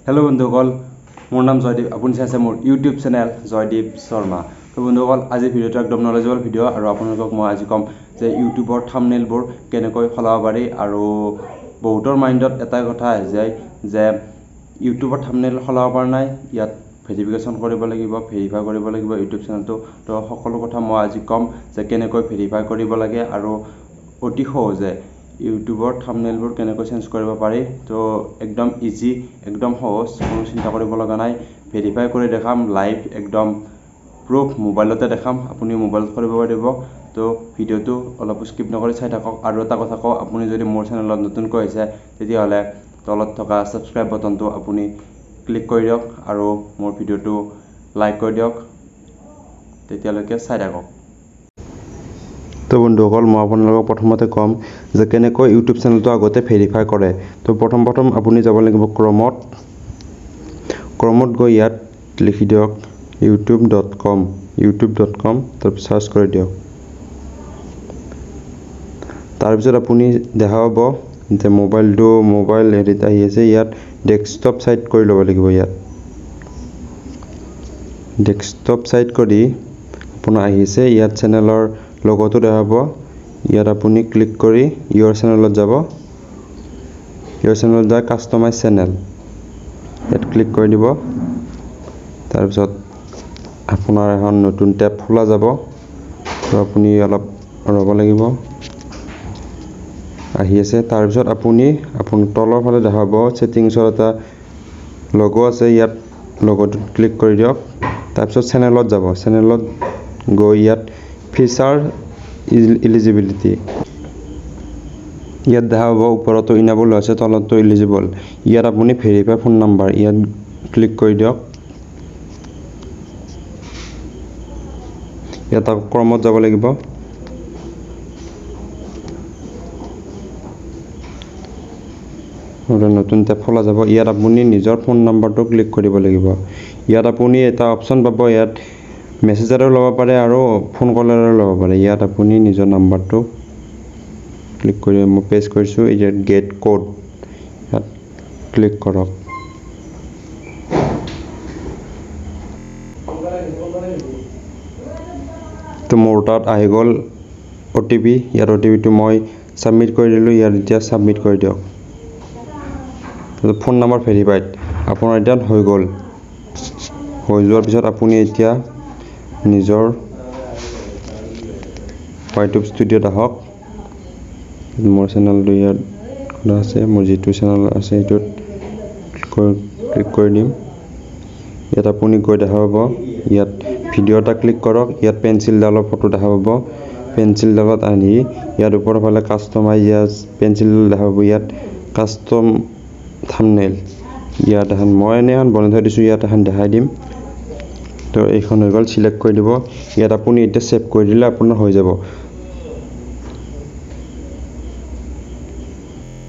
Hello बंधुकल मोर नाम जयदीप आपुनि चाइছে मोर YouTube channel Jaideep Sharma. तो बंधुकल आज भिडिओ एकदम नलेजेबल भिडिओ और आपलोक मैं आज कम जे यूट्यूबर थाम्बनेलबोर केनेকৈ खलाब पारि और बहुतर माइंडत एटा कथा आहि जाय जे यूट्यूबर थाम्बनेल खलाब पारा नाइ इयात भेरिफिकेशन करिब लागिब भेरिफाई करिब लागिब यूट्यूब चैनलটো तो सकलो कथा मैं आज कम जे केनेকৈ भेरिफाई करिब लागे और अति सहजे यूट्यूबर थाम्बनेलबोर केनेকৈ चेंज करिब पारि। तो एकदम इजी एकदम सहज कोनो चिंता करिब लगा नाइ भेरिफाई करि देखाम लाइव एकदम प्रूफ मोबाइलते देखाम आपुनि मोबाइल करिब पारिब। तो भिडिओটো अलप स्किप नकरि चाइ थाকক और एटा कथा कওঁ आपुनि जदि मोर चेनेलत नतुनকৈ आइছে तेतियाह'ले तলত থকা सबस्क्राइब बटनটো आपुनि क्लिक करि दियक और मोर भिडिओটো लाइक करि दियक तेतियाলৈকে চাই থাকক। तो बंधुসকল मैं आपनालोকক प्रथमते कम जे केनेকৈ यूट्यूब चैनलটো आगते भेरिफाई करे। तो प्रथम आपुनि যাব লাগিব क्रोमत गई यात लिखि दियक youtube.com तर सार्च करि दियक। तार पिছত आपुनि দেখা পাব যে मोबाइल हेरित आहि আছে यात डेस्कटप साइट करि लব লাগিব। यात डेस्कटप साइट करि आपुना आहि আছে यात चैनेलर लोगोটো দেখা পাব। यात आपुनि क्लिक करि योर चैनेलत যাব। योर चैनेल जा कास्टमाइज चैनेल यात क्लिक करि দিব। तार पिছত आपुनार এখন নতুন ট্যাব খোলা যাব। तो आपुनि अलप रब লাগিব आहि আছে। तार पिছত आपुनि तলৰ ফালে দেখা পাব सेटिंग्सर এটা लोगो আছে यात लोगोটো क्लिक करि दियक। तार पिছত चैनेलत যাব। चैनेलत गई यात फीचार इलिजिबिलिटी यात দেখা পাব ওপৰতো ইনেবল আছে তলতো ইলিজিবল। ইয়াত आपुनि भेरिफाई फोन नम्बर यात क्लिक करि दियक। यात क्रमत যাব লাগিব। नतुन टैब खोला যাব। यात आपुनि निजर फोन नम्बरটো क्लिक करिब লাগিব। यात आपुनि এটা অপচন পাব यात मेसेजारो लব पारे और फोन कलरो लब पारे। यात आपुनि निजर नम्बरটো क्लिक करि मैं पेस्ट करिसु यात गेट कोड यात क्लिक करक। तो मोर तात आहि गल ओटीपी यार ओटीपी तो मैं सबमिट कर दिलु। यार इतना सबमिट कर दियक। तो फोन नम्बर भेरिफाइड आपुनार इतना हो गल। हो जोৱাৰ পিছত आपुनि इतना निजर यूट्यूब स्टूडियोत आहक। मोर चैनल यार खुला আছে मोर जितु चैनल আছে एटुत क्लिक कर दिम। यात आपुनि गई দেখা পাব यात ভিডিও এটা क्लिक करक। यात पेन्सिल डाলৰ फटो দেখা পাব। पेन्सिल डाলত आनि यार ऊपर फाले कास्टमाइज पेन्सिल দেখা पाব। यात कास्टम थाम्बनेल यात এখন মই এখন বনাই থৈ দিছো यात এখন দেখাই দিম। तो এইখন হৈ গল সিলেক্ট কৰি দিব। ইয়াত আপুনি এটা সেভ কৰি দিলে আপোনাৰ হৈ যাব।